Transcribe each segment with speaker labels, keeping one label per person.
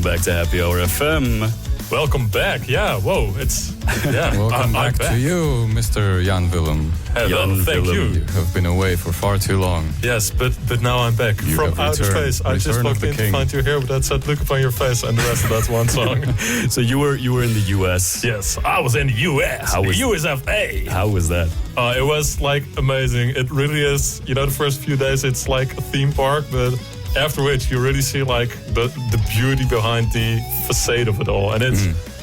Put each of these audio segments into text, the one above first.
Speaker 1: back to Happy Hour FM.
Speaker 2: Welcome back. Yeah, whoa,
Speaker 3: Welcome back to you, Mr. Jan Willem.
Speaker 2: Hello, thank you.
Speaker 3: You have been away for far too long.
Speaker 2: Yes, but now I'm back
Speaker 3: You
Speaker 2: from
Speaker 3: have
Speaker 2: outer
Speaker 3: returned.
Speaker 2: space. I just
Speaker 3: Return of
Speaker 2: walked
Speaker 3: the
Speaker 2: in to
Speaker 3: King.
Speaker 2: find you here with that sad look upon your face, and the rest of that's one song.
Speaker 1: So you were in the US.
Speaker 2: Yes, I was in the US.
Speaker 1: How was-
Speaker 2: USFA.
Speaker 1: How was that?
Speaker 2: It was like amazing. It really is. You know, the first few days it's like a theme park, but after which you really see like the beauty behind the facade of it all, and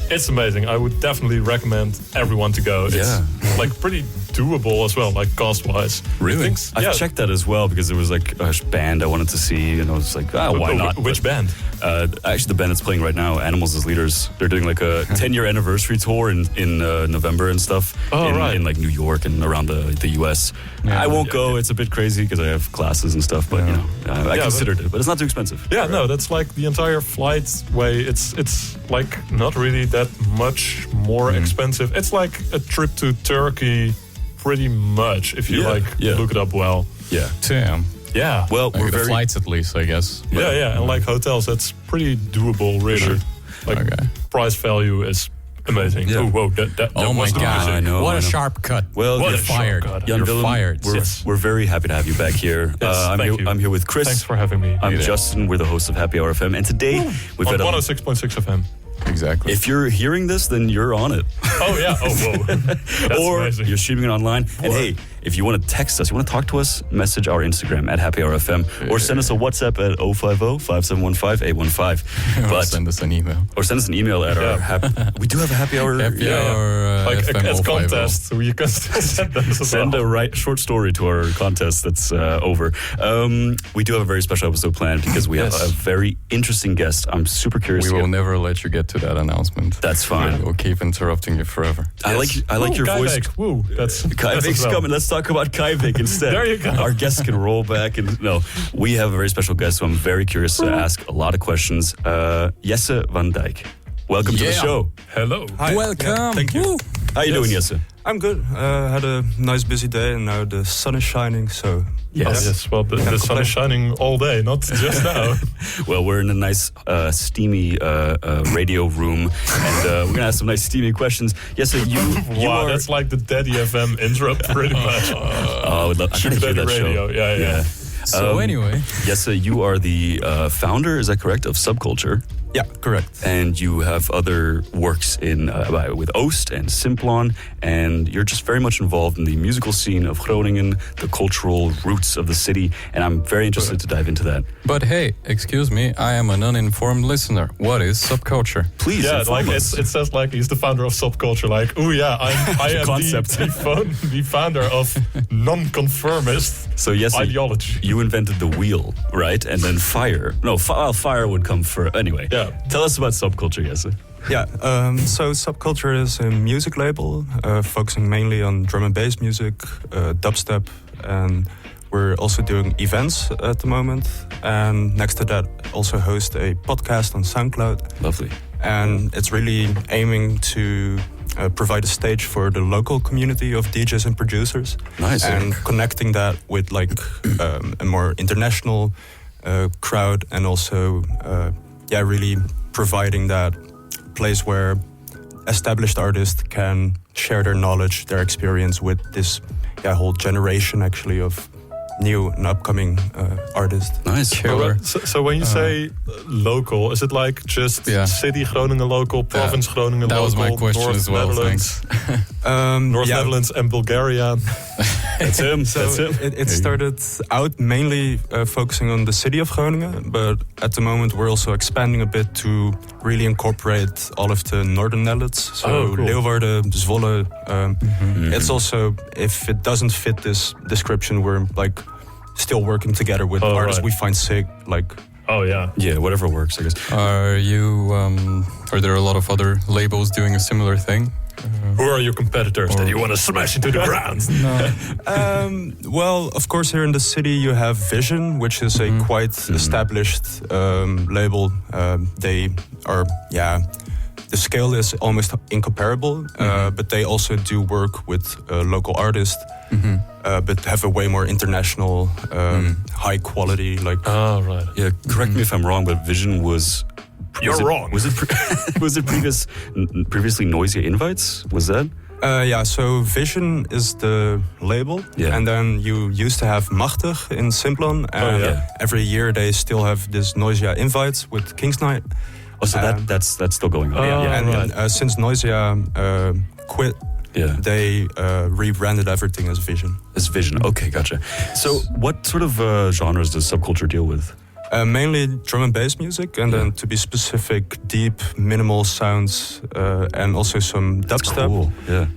Speaker 2: it's amazing. I would definitely recommend everyone to go. It's like pretty doable as well, like cost-wise.
Speaker 1: Really? I've checked that as well because there was like a band I wanted to see, and I was like, why not?
Speaker 2: Which band?
Speaker 1: Actually, the band that's playing right now, Animals as Leaders, they're doing like a 10-year anniversary tour in November and stuff in like New York and around the US. I won't go. It's a bit crazy because I have classes and stuff, but you know, I considered it, but it's not too expensive.
Speaker 2: Yeah, no, that's like the entire flight way. It's like not really that much more expensive. It's like a trip to Turkey, pretty much, if you look it up well.
Speaker 1: Yeah.
Speaker 3: Damn.
Speaker 2: Yeah.
Speaker 1: Well,
Speaker 3: Like
Speaker 1: we're
Speaker 3: the
Speaker 1: very
Speaker 3: flights at least, I guess.
Speaker 2: Yeah, and like hotels, that's pretty doable, really.
Speaker 1: Sure.
Speaker 2: Like price value is amazing.
Speaker 1: Yeah.
Speaker 2: Oh, whoa, that
Speaker 3: Oh my
Speaker 2: was the
Speaker 3: God!
Speaker 2: music.
Speaker 1: I know,
Speaker 3: what
Speaker 1: I
Speaker 3: a
Speaker 1: know.
Speaker 3: sharp cut.
Speaker 1: Well,
Speaker 2: What
Speaker 3: You're
Speaker 2: a sharp
Speaker 3: fired.
Speaker 2: cut.
Speaker 3: You're
Speaker 1: Willem,
Speaker 3: fired.
Speaker 1: We're very happy to have you back here.
Speaker 2: Yes, thank you.
Speaker 1: I'm here with Chris.
Speaker 2: Thanks for having me.
Speaker 1: I'm Justin. We're the hosts of Happy Hour FM, and today we've
Speaker 2: On
Speaker 1: had
Speaker 2: 106.6 FM.
Speaker 3: Exactly.
Speaker 1: If you're hearing this, then you're on it.
Speaker 2: Oh, yeah. Oh, whoa. That's
Speaker 1: or
Speaker 2: amazing.
Speaker 1: you're streaming it online. And hey, if you want to text us, you want to talk to us, message our Instagram at Happy Hour FM, or send us a WhatsApp at 050-5715-815.
Speaker 3: Or send us an email.
Speaker 1: Or send us an email at our we do have a Happy Hour.
Speaker 3: Happy Hour
Speaker 2: Like
Speaker 3: FM
Speaker 2: a
Speaker 3: 050.
Speaker 2: contest, so you can still send them as
Speaker 1: Send
Speaker 2: well.
Speaker 1: a short story to our contest that's over. We do have a very special episode planned because we have a very interesting guest. I'm super curious.
Speaker 3: We will never let you get to that announcement.
Speaker 1: That's fine.
Speaker 3: We'll keep interrupting you forever.
Speaker 1: I like your voice.
Speaker 2: Kajvik. Woo, that's
Speaker 1: Kajvik's
Speaker 2: well.
Speaker 1: coming. Let's talk about Kajvik instead.
Speaker 2: There you go.
Speaker 1: Our guests can roll back we have a very special guest, so I'm very curious to ask a lot of questions. Jesse van Dijk, welcome to the show.
Speaker 2: Hello.
Speaker 4: Hi.
Speaker 3: Welcome.
Speaker 4: Yeah, thank you.
Speaker 1: How you doing, Jesse?
Speaker 4: I'm good. Had a nice busy day and now the sun is shining, so
Speaker 2: Yes. Well, the sun is shining all day, not just now.
Speaker 1: Well, we're in a nice, steamy radio room, and we're gonna ask some nice steamy questions. Jesse, you
Speaker 2: Wow,
Speaker 1: are.
Speaker 2: that's like the Daddy FM intro, pretty much.
Speaker 1: I would love. I'm
Speaker 2: Sugar
Speaker 1: gonna hear
Speaker 2: Daddy
Speaker 1: that
Speaker 2: Radio.
Speaker 1: show.
Speaker 2: Yeah.
Speaker 3: So anyway,
Speaker 1: Jesse, you are the founder. Is that correct? Of SubCulture.
Speaker 4: yeah, correct.
Speaker 1: And you have other works with Oost and Simplon, and you're just very much involved in the musical scene of Groningen, the cultural roots of the city, and I'm very interested to dive into that.
Speaker 3: but hey, excuse me, I am an uninformed listener. What is subculture?
Speaker 1: Please,
Speaker 2: Yeah,
Speaker 1: inform
Speaker 2: like
Speaker 1: us.
Speaker 2: it says like he's the founder of SubCulture. Like, oh yeah, I am
Speaker 1: concept.
Speaker 2: the founder of non-conformist
Speaker 1: So yes,
Speaker 2: ideology.
Speaker 1: you invented the wheel, right? And then fire. No, fire would come first. Anyway, tell us about SubCulture, Jesse.
Speaker 4: Yeah, so SubCulture is a music label focusing mainly on drum and bass music, dubstep, and we're also doing events at the moment. And next to that, also host a podcast on SoundCloud.
Speaker 1: Lovely.
Speaker 4: And it's really aiming to provide a stage for the local community of DJs and producers.
Speaker 1: Nice.
Speaker 4: And connecting that with like a more international crowd, and also really providing that place where established artists can share their knowledge, their experience with this whole generation actually of new and upcoming artists.
Speaker 1: Nice.
Speaker 3: Killer.
Speaker 2: So when you say local, is it like just city Groningen local, province Groningen
Speaker 3: That
Speaker 2: local,
Speaker 3: was my question
Speaker 2: North
Speaker 3: as well,
Speaker 2: Netherlands,
Speaker 4: Um,
Speaker 2: North
Speaker 4: yeah,
Speaker 2: Netherlands and Bulgaria?
Speaker 1: That's him.
Speaker 4: So
Speaker 1: That's him.
Speaker 4: it started out mainly focusing on the city of Groningen, but at the moment we're also expanding a bit to really incorporate all of the northern Netherlands. So
Speaker 2: cool.
Speaker 4: Leeuwarden, Zwolle. It's also, if it doesn't fit this description, we're like still working together with artists we find sick, like.
Speaker 2: Oh yeah.
Speaker 1: Yeah, whatever works, I guess.
Speaker 3: Are there a lot of other labels doing a similar thing?
Speaker 2: Who are your competitors that you want to smash into the ground?
Speaker 4: Well, of course, here in the city you have Vision, which is a quite established label. They are, the scale is almost incomparable, but they also do work with local artists, but have a way more international, high quality. Like,
Speaker 2: Oh right.
Speaker 1: Yeah, correct me if I'm wrong, but Vision was
Speaker 2: You're wrong.
Speaker 1: Was it was it previously Noisia Invites? Was that?
Speaker 4: Yeah, so Vision is the label, and then you used to have Machtig in Simplon, and every year they still have this Noisia Invites with King's Night.
Speaker 1: Oh, so that's still going on.
Speaker 4: And since Noisia quit, they rebranded everything as Vision.
Speaker 1: As Vision, okay, gotcha. So what sort of genres does SubCulture deal with?
Speaker 4: Mainly drum and bass music, and then to be specific, deep, minimal sounds, and also some dubstep.
Speaker 1: Cool. Yeah.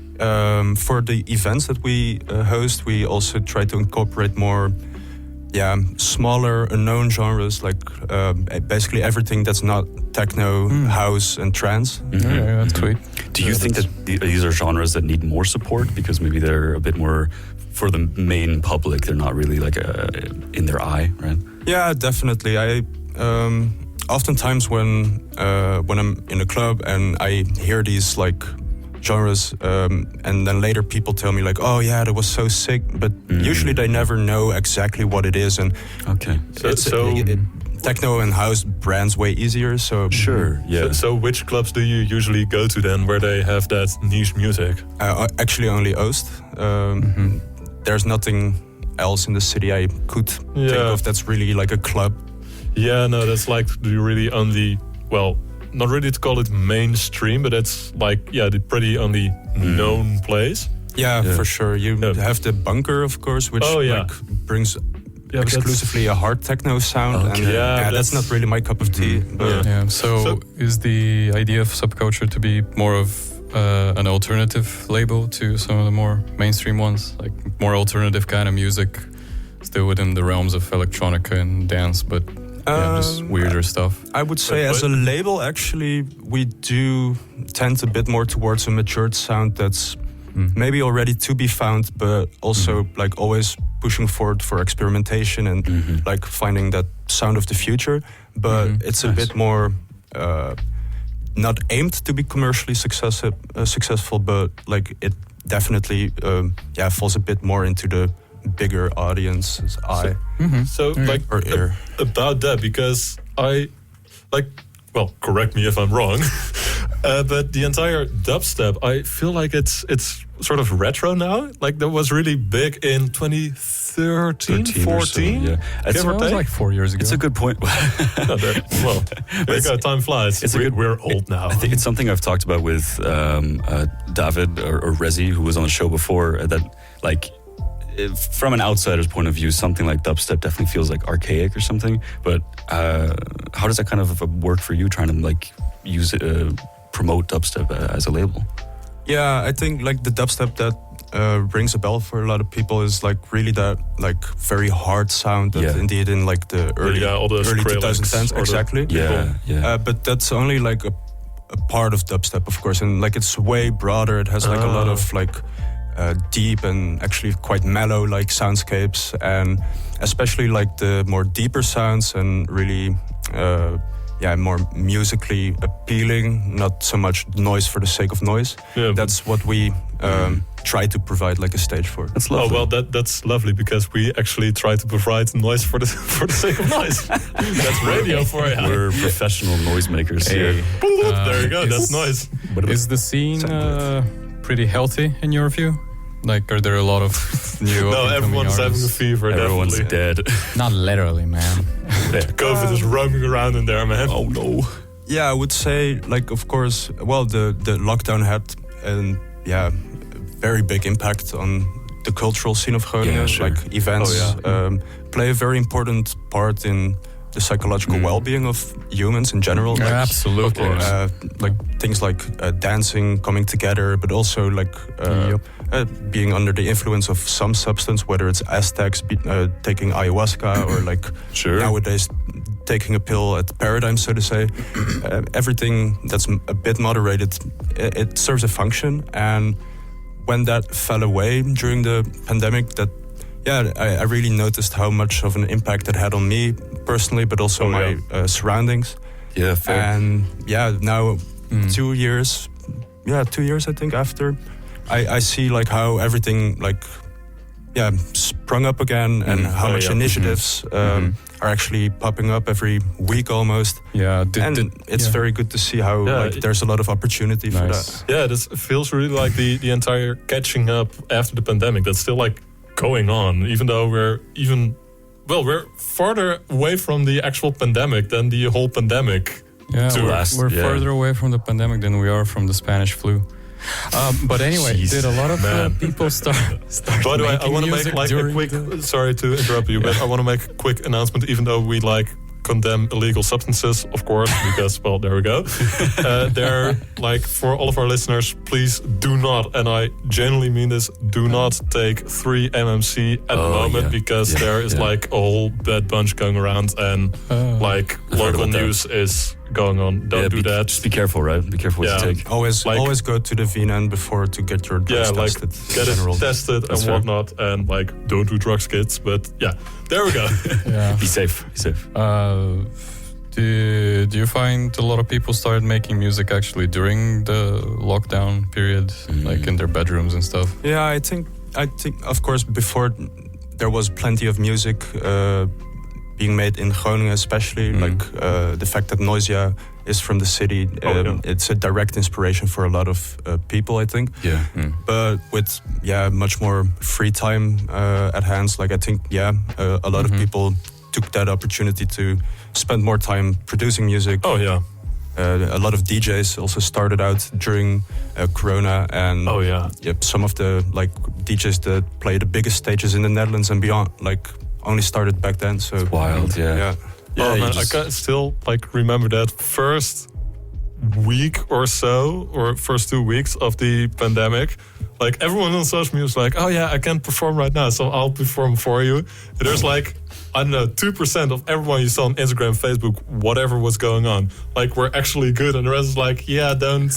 Speaker 4: For the events that we host, we also try to incorporate more, smaller, unknown genres, like basically everything that's not techno, house, and trance.
Speaker 3: Mm-hmm. Yeah, that's sweet.
Speaker 1: Do you think that these are genres that need more support because maybe they're a bit more for the main public? They're not really like in their eye, right?
Speaker 4: Yeah, definitely. I oftentimes when I'm in a club and I hear these like genres, and then later people tell me like, "Oh yeah, that was so sick," but usually they never know exactly what it is. And
Speaker 1: okay,
Speaker 4: techno and house brands way easier. So
Speaker 1: sure, yeah.
Speaker 2: So which clubs do you usually go to then, where they have that niche music?
Speaker 4: Actually, only Oost. There's nothing else in the city I could think of that's really like a club.
Speaker 2: Yeah, no, that's like really only, well, not really to call it mainstream, but it's like, the pretty only known place.
Speaker 4: Yeah, for sure. You have the Bunker, of course, which like brings exclusively a hard techno sound.
Speaker 1: Okay.
Speaker 4: And that's not really my cup of tea. But
Speaker 3: So is the idea of SubCulture to be more of an alternative label to some of the more mainstream ones, like more alternative kind of music, still within the realms of electronica and dance, but just weirder stuff?
Speaker 4: I would say as a label, actually, we do tend a bit more towards a matured sound that's maybe already to be found, but also like always pushing forward for experimentation and like finding that sound of the future. But it's a bit more not aimed to be commercially successful, but like it definitely falls a bit more into the bigger audience's eye.
Speaker 2: So like
Speaker 4: or ear.
Speaker 2: About that, because I like, well, correct me if I'm wrong, but the entire dubstep, I feel like it's sort of retro now. Like that was really big in 2013, 14.
Speaker 1: Yeah,
Speaker 3: It was like 4 years ago.
Speaker 1: It's a good point.
Speaker 2: Time flies. We're old now.
Speaker 1: I think it's something I've talked about with David or Rezi, who was on the show before. That like, from an outsider's point of view, something like dubstep definitely feels like archaic or something. But how does that kind of work for you, trying to like use it, promote dubstep as a label?
Speaker 4: Yeah, I think like the dubstep that rings a bell for a lot of people is like really that like very hard sound that indeed in like the early 2010s exactly. But that's only like a part of dubstep, of course, and like it's way broader. It has like a lot of like deep and actually quite mellow like soundscapes, and especially like the more deeper sounds and really more musically appealing, not so much noise for the sake of noise. That's what we try to provide like a stage for.
Speaker 1: That's lovely.
Speaker 2: Oh well, that's lovely, because we actually try to provide noise for the sake of noise. That's radio for you.
Speaker 1: We're professional noisemakers here.
Speaker 2: There you go. That's noise.
Speaker 3: Is the scene pretty healthy in your view? Like, are there a lot of new?
Speaker 2: No, everyone's having a fever.
Speaker 1: Everyone's dead.
Speaker 3: Not literally, man.
Speaker 2: COVID is roaming around in there, man.
Speaker 1: Oh no.
Speaker 4: Yeah, I would say, like, of course, well, the lockdown had a very big impact on the cultural scene of Groningen.
Speaker 1: Yeah, sure.
Speaker 4: Like events play a very important part in the psychological well-being of humans in general. Like,
Speaker 3: absolutely.
Speaker 4: Like things like dancing, coming together, but also like being under the influence of some substance, whether it's Aztecs taking ayahuasca or like nowadays taking a pill at Paradigm, so to say. Everything that's a bit moderated, it serves a function. And when that fell away during the pandemic, I really noticed how much of an impact it had on me personally, but also my surroundings.
Speaker 1: Yeah, fair.
Speaker 4: And now 2 years, 2 years I think after, I see like how everything like sprung up again, and how much initiatives are actually popping up every week almost.
Speaker 3: Yeah,
Speaker 4: it's very good to see how there's a lot of opportunity for that.
Speaker 2: Yeah, this feels really like the entire catching up after the pandemic that's still like going on, even though we're farther away from the actual pandemic than the whole pandemic.
Speaker 3: Yeah, we're further away from the pandemic than we are from the Spanish flu. But anyway, did a lot of people start
Speaker 2: By the way, I want to make like a quick. Sorry to interrupt you, but I want to make a quick announcement. Even though we like condemn illegal substances, of course, because well, there we go. They're like for all of our listeners, please do not, and I genuinely mean this, do not take 3 MMC at the moment because there is like a whole bad bunch going around, and like local news is going on. Don't do that.
Speaker 1: Just be careful, right? Be careful what you take.
Speaker 4: Always go to the VNN before to get your drugs tested.
Speaker 2: Get it tested and whatnot, and like don't do drugs, kids. But there we go.
Speaker 1: Be safe. Be safe.
Speaker 3: Do you find a lot of people started making music actually during the lockdown period, like in their bedrooms and stuff?
Speaker 4: Yeah, I think of course before there was plenty of music being made in Groningen, especially like the fact that Noisia is from the city. It's a direct inspiration for a lot of people, I think.
Speaker 1: Yeah.
Speaker 4: But with much more free time at hands, like I think a lot of people took that opportunity to spend more time producing music.
Speaker 2: Oh yeah.
Speaker 4: A lot of DJs also started out during Corona, and some of the like DJs that play the biggest stages in the Netherlands and beyond, like only started back then. So
Speaker 1: it's wild,
Speaker 2: man, I can still like remember that first week or so, or first 2 weeks of the pandemic. Like everyone on social media was like, "Oh yeah, I can't perform right now, so I'll perform for you." And there's like, I don't know, 2% of everyone you saw on Instagram, Facebook, whatever was going on, like we're actually good, and the rest is like, don't,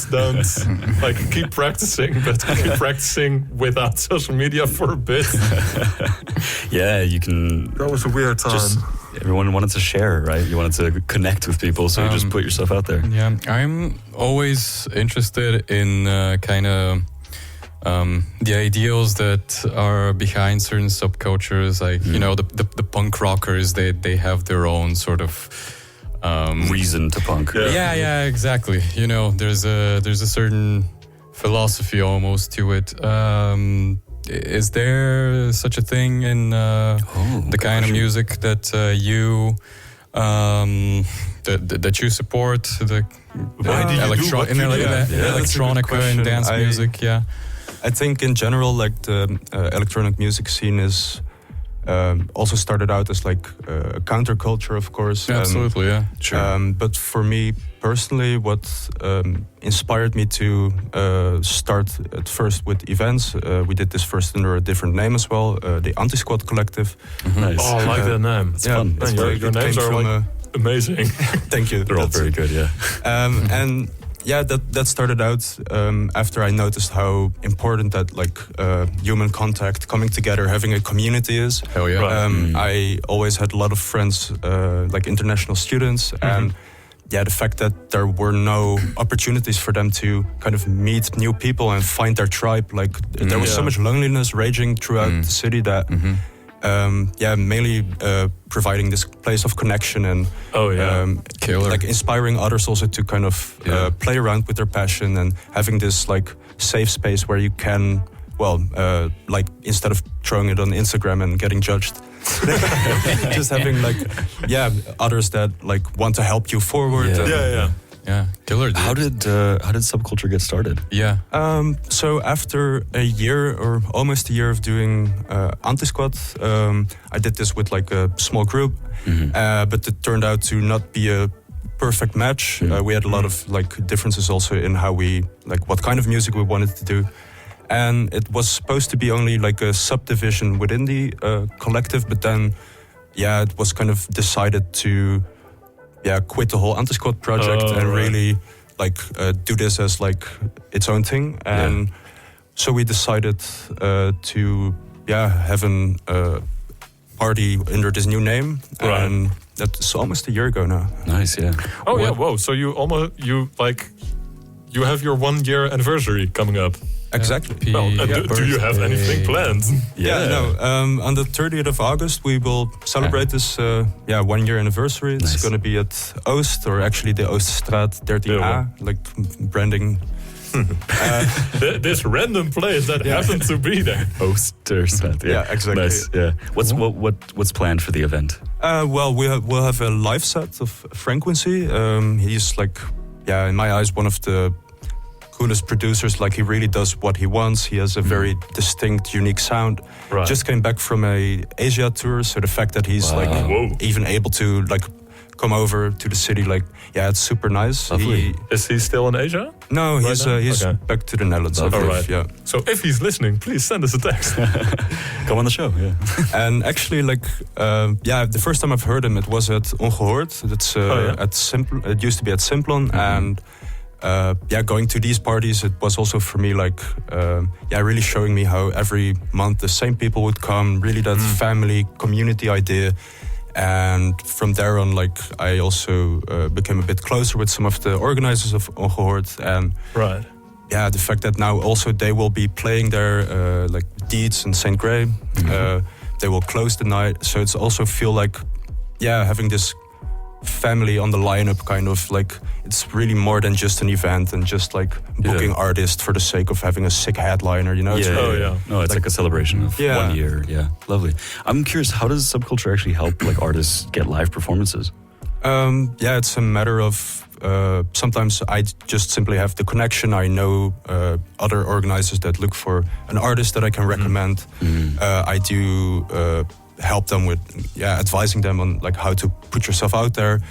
Speaker 2: like keep practicing, but keep practicing without social media for a bit.
Speaker 1: You can.
Speaker 2: That was a weird time.
Speaker 1: Everyone wanted to share, right? You wanted to connect with people, so you just put yourself out there.
Speaker 3: Yeah, I'm always interested in kind of the ideals that are behind certain subcultures, like you know, the punk rockers. They have their own sort of
Speaker 1: reason to punk.
Speaker 3: Yeah, exactly. You know, there's a certain philosophy almost to it. Is there such a thing in the kind of music that you that you support? The electronica and dance music,
Speaker 4: I think in general, like the electronic music scene is also started out as like a counterculture, of course.
Speaker 3: Absolutely,
Speaker 1: sure.
Speaker 4: But for me personally, what inspired me to start at first with events, we did this first under a different name as well, the Anti-Squad Collective.
Speaker 1: Nice.
Speaker 2: Oh, I like that name.
Speaker 1: It's fun.
Speaker 2: And your names are like amazing.
Speaker 4: Thank you.
Speaker 1: They're all very good,
Speaker 4: and that started out after I noticed how important that like human contact, coming together, having a community is.
Speaker 3: Hell yeah.
Speaker 2: Right.
Speaker 4: I always had a lot of friends, like international students, and the fact that there were no opportunities for them to kind of meet new people and find their tribe, like there was so much loneliness raging throughout the city that mainly providing this place of connection and like inspiring others also to kind of play around with their passion, and having this like safe space where you can like instead of throwing it on Instagram and getting judged, just having like others that like want to help you forward.
Speaker 3: Killer.
Speaker 1: How did SubCulture get started?
Speaker 4: So after a year or almost a year of doing Anti-Squad, I did this with like a small group, but it turned out to not be a perfect match. We had a lot of like differences also in how we like what kind of music we wanted to do. And it was supposed to be only like a subdivision within the collective, but then it was kind of decided to quit the whole Anti-Squad project and really like do this as like its own thing. And so we decided to have an party under this new name, and that's almost a year ago now.
Speaker 1: Nice,
Speaker 2: Whoa! So you have your 1 year anniversary coming up.
Speaker 4: Exactly.
Speaker 2: Well, do you have anything planned?
Speaker 4: On the 30th of August, we will celebrate this 1 year anniversary. It's going to be at Oost, or actually the Ooststraat 13A, like branding.
Speaker 2: This random place that happened to be there.
Speaker 1: Oosterstraat.
Speaker 4: Yeah, exactly.
Speaker 1: Nice. Yeah. What's planned for the event?
Speaker 4: Well, we'll have a live set of Frequency. He's like, in my eyes, one of the coolest producers. Like, he really does what he wants. He has a very distinct, unique sound.
Speaker 2: Right.
Speaker 4: Just came back from a Asia tour, so the fact that he's even able to come over to the city, it's super nice.
Speaker 2: Is he still in Asia?
Speaker 4: No, he's back to the Netherlands.
Speaker 2: All right.
Speaker 4: Yeah.
Speaker 2: So if he's listening, please send us a text.
Speaker 1: Come on the show. Yeah.
Speaker 4: And actually, the first time I've heard him, it was at Ongehoord. It's at Simplon. It used to be at Simplon, and going to these parties, it was also for me really showing me how every month the same people would come. Really, that family community idea. And from there on, I also became a bit closer with some of the organizers of Ongehoord. And the fact that now also they will be playing there, like Dijk and St. Gray. They will close the night. So it's also feel like, having this family on the lineup, kind of it's really more than just an event and just booking artists for the sake of having a sick headliner,
Speaker 1: No, it's like a celebration of 1 year. Yeah, lovely. I'm curious, how does SubCulture actually help artists get live performances?
Speaker 4: It's a matter of sometimes I just simply have the connection. I know other organizers that look for an artist that I can recommend. I do help them with advising them on how to put yourself out there,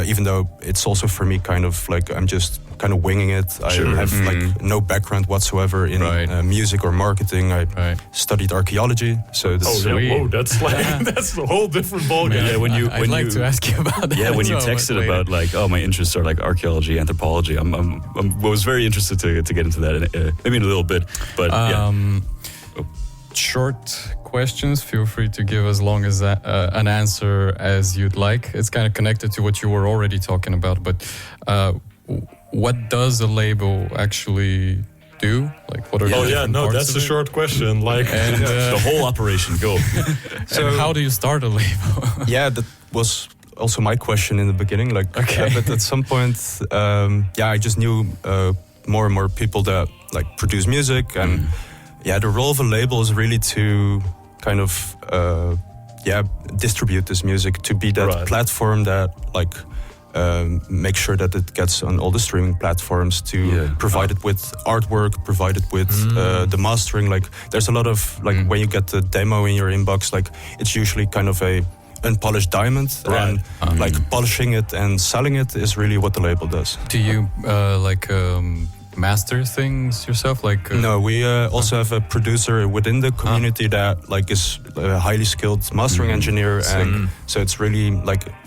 Speaker 4: even though it's also for me kind of I'm just kind of winging it. I have no background whatsoever in music or marketing. I studied archaeology, so that's
Speaker 2: that's a whole different ballgame.
Speaker 3: Yeah, I'd like to ask you about that.
Speaker 1: Yeah, when you texted about my interests are archaeology, anthropology, I was very interested to get into that, maybe in a little bit, but
Speaker 3: short questions. Feel free to give as long as an answer as you'd like. It's kind of connected to what you were already talking about, but what does a label actually do? What are
Speaker 2: that's a short question.
Speaker 1: And the whole operation, go.
Speaker 3: So how do you start a label?
Speaker 4: That was also my question in the beginning. But at some point, I just knew more and more people that produce music, and the role of a label is really to kind of distribute this music, to be that platform that make sure that it gets on all the streaming platforms, to provide it with artwork, provide it with the mastering. There's a lot of when you get the demo in your inbox, it's usually kind of a unpolished diamond, and polishing it and selling it is really what the label does.
Speaker 3: Do you master things yourself?
Speaker 4: No, we also have a producer within the community that is a highly skilled mastering engineer, and so it's really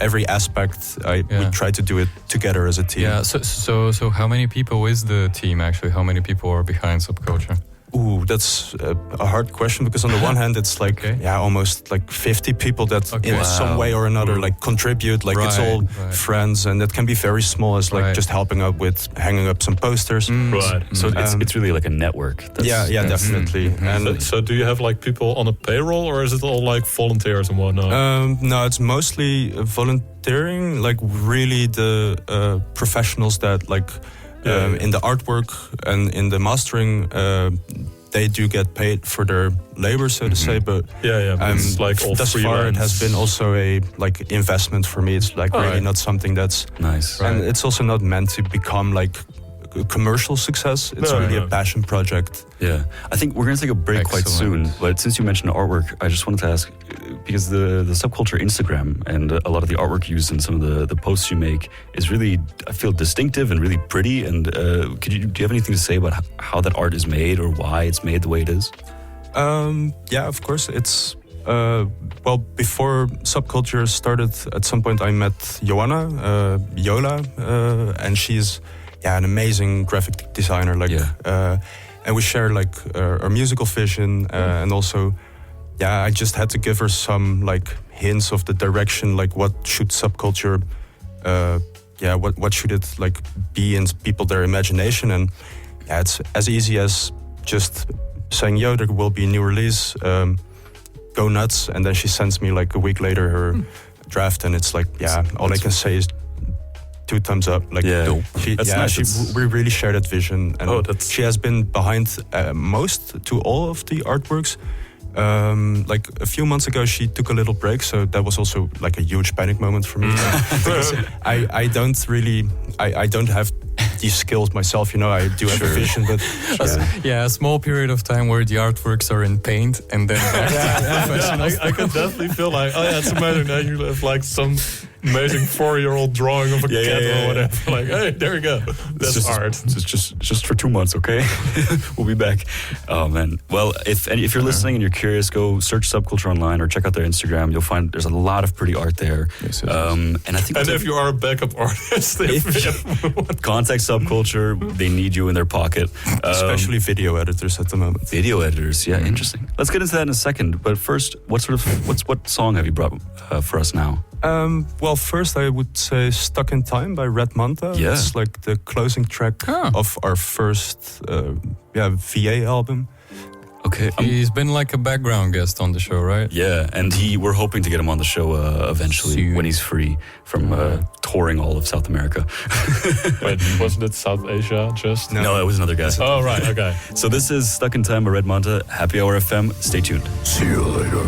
Speaker 4: every aspect we try to do it together as a team.
Speaker 3: Yeah. So how many people is the team actually? How many people are behind SubCulture?
Speaker 4: Ooh, that's a hard question, because on the one hand it's almost 50 people that in some way or another contribute. It's all friends, and it can be very small as just helping out with hanging up some posters.
Speaker 1: So it's really a network.
Speaker 4: Definitely. And
Speaker 2: so do you have people on a payroll, or is it all volunteers and whatnot?
Speaker 4: No, it's mostly volunteering. Really the professionals that in the artwork and in the mastering, they do get paid for their labor, so to say. But
Speaker 2: it's all
Speaker 4: thus far it has been also a investment for me. It's really not something that's
Speaker 1: nice,
Speaker 4: and it's also not meant to become a commercial success. It's really a passion project.
Speaker 1: Yeah, I think we're going to take a break quite soon. But since you mentioned artwork, I just wanted to ask, because the SubCulture Instagram and a lot of the artwork used in some of the posts you make is really, I feel, distinctive and really pretty. And do you have anything to say about how that art is made, or why it's made the way it is?
Speaker 4: Of course. It's before SubCulture started, at some point I met Joanna, Yola, and she's an amazing graphic designer. And we share our musical vision, and also I just had to give her some hints of the direction, what should SubCulture what should it be in people, their imagination. And it's as easy as just saying, "Yo, there will be a new release. Go nuts!" And then she sends me like a week later her draft, and it's like, all I can say is 2 thumbs up. Like, we really share that vision, and she has been behind most to all of the artworks. Like a few months ago, she took a little break, so that was also like a huge panic moment for me. Because I don't have these skills myself, I do have a vision, but
Speaker 3: a small period of time where the artworks are in paint, and then
Speaker 2: I could definitely feel like, it's amazing that you have like some amazing 4-year-old drawing of a cat or whatever. Like, hey, there you go. That's art.
Speaker 1: It's just for 2 months, okay? We'll be back. Oh man. Well, if you're listening and you're curious, go search SubCulture online or check out their Instagram. You'll find there's a lot of pretty art there.
Speaker 3: Yes.
Speaker 1: And I think
Speaker 2: if you are a backup artist,
Speaker 1: contact SubCulture. They need you in their pocket.
Speaker 4: Especially video editors at the moment.
Speaker 1: Video editors, interesting. Let's get into that in a second. But first, what song have you brought for us now?
Speaker 4: Well, first I would say "Stuck in Time" by Red Manta.
Speaker 1: Yeah.
Speaker 4: It's like the closing track of our first VA album.
Speaker 1: Okay.
Speaker 3: He's been like a background guest on the show, right?
Speaker 1: Yeah, and we're hoping to get him on the show eventually
Speaker 3: Soon.
Speaker 1: when he's free from touring all of South America.
Speaker 2: Wait, wasn't it South Asia just?
Speaker 1: No, it was another guy.
Speaker 2: Oh, right, okay.
Speaker 1: So this is Stuck in Time by Red Manta, Happy Hour FM. Stay tuned.
Speaker 5: See you later.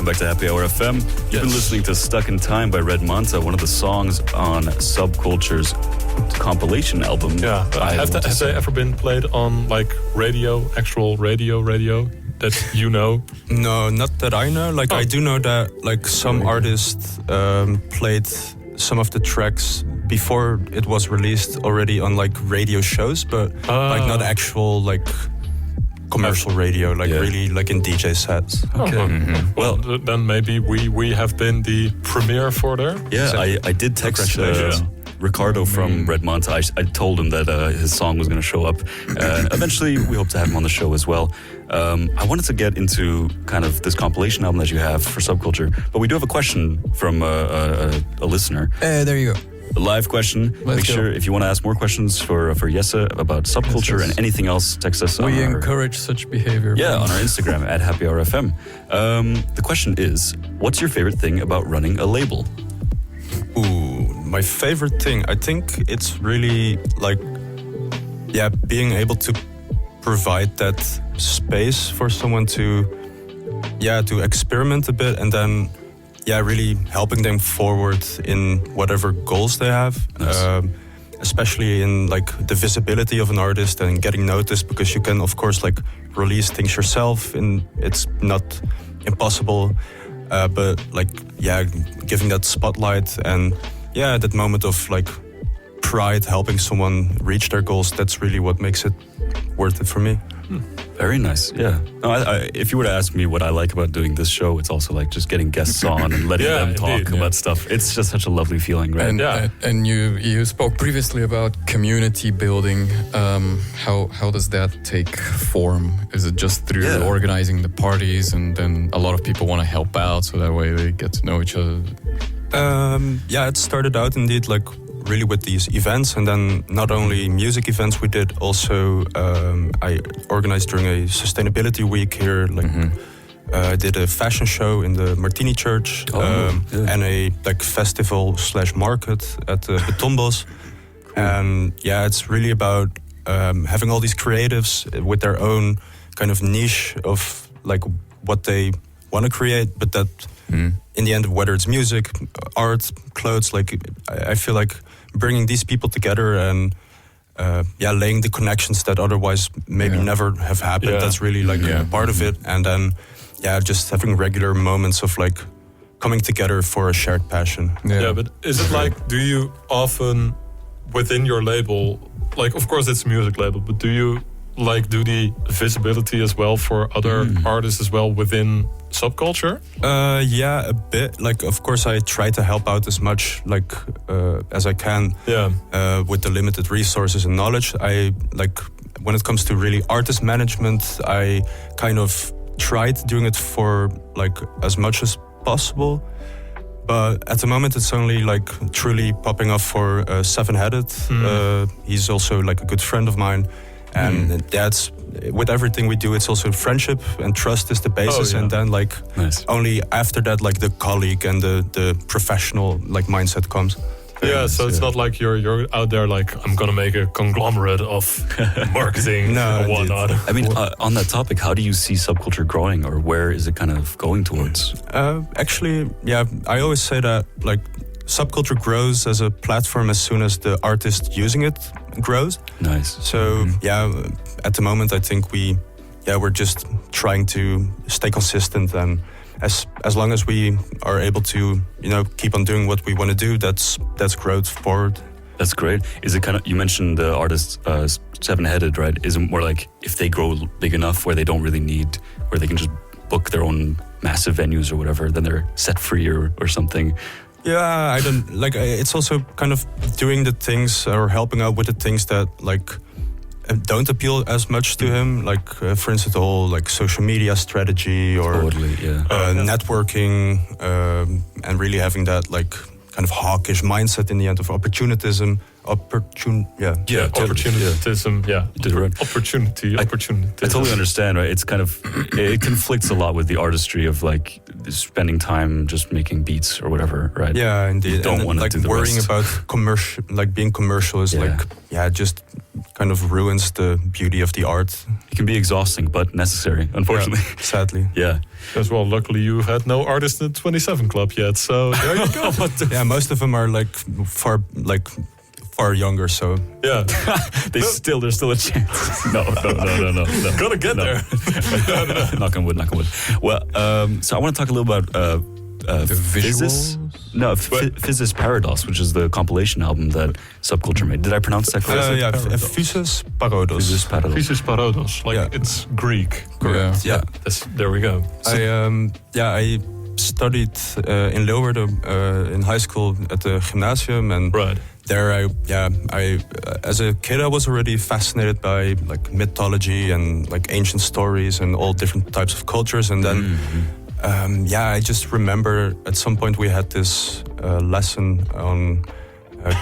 Speaker 1: Welcome back to Happy Hour FM. You've been listening to Stuck in Time by Red Manta, one of the songs on SubCulture's compilation album.
Speaker 2: Yeah, have they ever been played on like radio, actual radio that you know?
Speaker 4: No, not that I know. Like I do know that like some artists played some of the tracks before it was released already on like radio shows, but like not actual like commercial radio, like really like in DJ sets.
Speaker 2: Okay. Well, then maybe we have been the premiere for there.
Speaker 1: Yeah, I did text Ricardo from Red Manta. I told him that his song was going to show up. Eventually, we hope to have him on the show as well. I wanted to get into kind of this compilation album that you have for SubCulture, but we do have a question from a listener.
Speaker 3: There you go.
Speaker 1: A live question. Make sure if you want to ask more questions for Jesse about SubCulture and anything else, text us.
Speaker 3: We encourage such behavior.
Speaker 1: Yeah, on our Instagram at Happy Hour FM. The question is, what's your favorite thing about running a label?
Speaker 4: Ooh, my favorite thing, I think it's really like, being able to provide that space for someone to experiment a bit, and then really helping them forward in whatever goals they have. Nice. Especially in like the visibility of an artist and getting noticed, because you can of course like release things yourself and it's not impossible, but like giving that spotlight and that moment of like pride, helping someone reach their goals, that's really what makes it worth it for me.
Speaker 1: Very nice. Yeah. No, if you were to ask me what I like about doing this show, it's also like just getting guests on and letting them talk about stuff. It's just such a lovely feeling, right?
Speaker 3: And you spoke previously about community building. How does that take form? Is it just through organizing the parties, and then a lot of people want to help out, so that way they get to know each other?
Speaker 4: It started out indeed like really with these events, and then not only music events, we did also I organized during a sustainability week here, like I did a fashion show in the Martini Church, and a like festival / market at the Betonbos. And it's really about having all these creatives with their own kind of niche of like what they want to create, but that in the end, whether it's music, art, clothes, like I feel like bringing these people together and laying the connections that otherwise maybe never have happened. That's really like part of it. And then just having regular moments of like coming together for a shared passion.
Speaker 2: But is it like, do you often within your label, like of course it's a music label, but do you like do the visibility as well for other artists as well within SubCulture?
Speaker 4: A bit. Like of course I try to help out as much like as I can with the limited resources and knowledge. I like when it comes to really artist management, I kind of tried doing it for like as much as possible. But at the moment, it's only like truly popping up for Seven Headed. He's also like a good friend of mine. And that's with everything we do, it's also friendship and trust is the basis. And then like only after that, like the colleague and the professional like mindset comes.
Speaker 2: So it's not like you're out there like, I'm going to make a conglomerate of marketing and whatnot.
Speaker 1: I mean, on that topic, how do you see SubCulture growing, or where is it kind of going towards?
Speaker 4: Actually, I always say that like SubCulture grows as a platform as soon as the artist using it grows.
Speaker 1: Nice.
Speaker 4: So at the moment I think we're just trying to stay consistent, and as long as we are able to keep on doing what we want to do, that's growth forward.
Speaker 1: That's great. Is it kind of, you mentioned the artist Seven Headed, right? Is it more like if they grow big enough where they don't really need, where they can just book their own massive venues or whatever, then they're set free or something?
Speaker 4: I don't like. It's also kind of doing the things or helping out with the things that like don't appeal as much to him. Like for instance, the whole like social media strategy or networking, and really having that like kind of hawkish mindset in the end of opportunism.
Speaker 2: opportunism. Yeah, opportunity.
Speaker 1: I totally understand, right? It's kind of it conflicts a lot with the artistry of like spending time just making beats or whatever, right?
Speaker 4: Yeah, indeed.
Speaker 1: You don't want to do the
Speaker 4: worrying
Speaker 1: rest.
Speaker 4: about commercial, like being commercial, is just kind of ruins the beauty of the art.
Speaker 1: It can be exhausting, but necessary, unfortunately.
Speaker 4: Sadly.
Speaker 1: Yeah.
Speaker 2: As well, luckily you had no artist in the 27 Club yet, so there you go.
Speaker 4: Yeah, most of them are far younger, so
Speaker 1: yeah, there's still a chance. No.
Speaker 2: Gonna get there.
Speaker 1: Knock on wood. Well, so I want to talk a little about
Speaker 3: the visuals.
Speaker 1: Physis Parados, which is the compilation album that SubCulture made. Did I pronounce that correctly?
Speaker 4: Physis Parados.
Speaker 2: Physis Parados, it's Greek.
Speaker 4: Correct.
Speaker 1: Yeah.
Speaker 2: There we go.
Speaker 4: I studied in Leeuwarden in high school at the gymnasium, and there I as a kid I was already fascinated by like mythology and like ancient stories and all different types of cultures, and then I just remember at some point we had this lesson on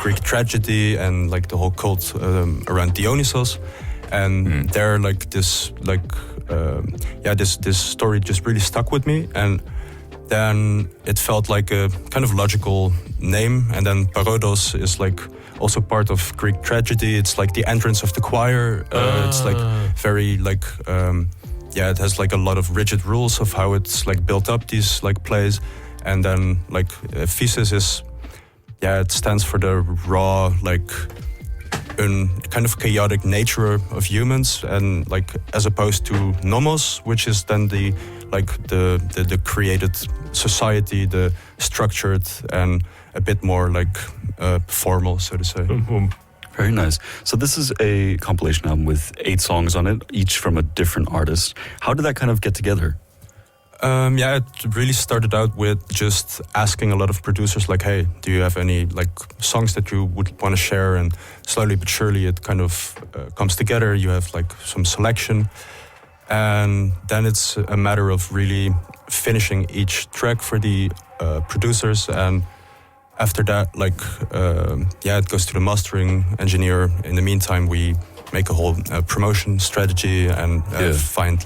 Speaker 4: Greek tragedy and like the whole cult around Dionysos, and there like this story just really stuck with me, and then it felt like a kind of logical name. And then Parodos is like also part of Greek tragedy. It's like the entrance of the choir. It's like very like it has like a lot of rigid rules of how it's like built up, these like plays. And then like Physis is it stands for the raw, like kind of chaotic nature of humans, and like as opposed to nomos, which is then the created society, the structured and a bit more like formal, so to say.
Speaker 1: Very nice. So this is a compilation album with 8 songs on it, each from a different artist. How did that kind of get together?
Speaker 4: It really started out with just asking a lot of producers, like, hey, do you have any like songs that you would want to share? And slowly but surely it kind of comes together. You have like some selection, and then it's a matter of really finishing each track for the producers. And after that, it goes to the mastering engineer. In the meantime, we make a whole promotion strategy and find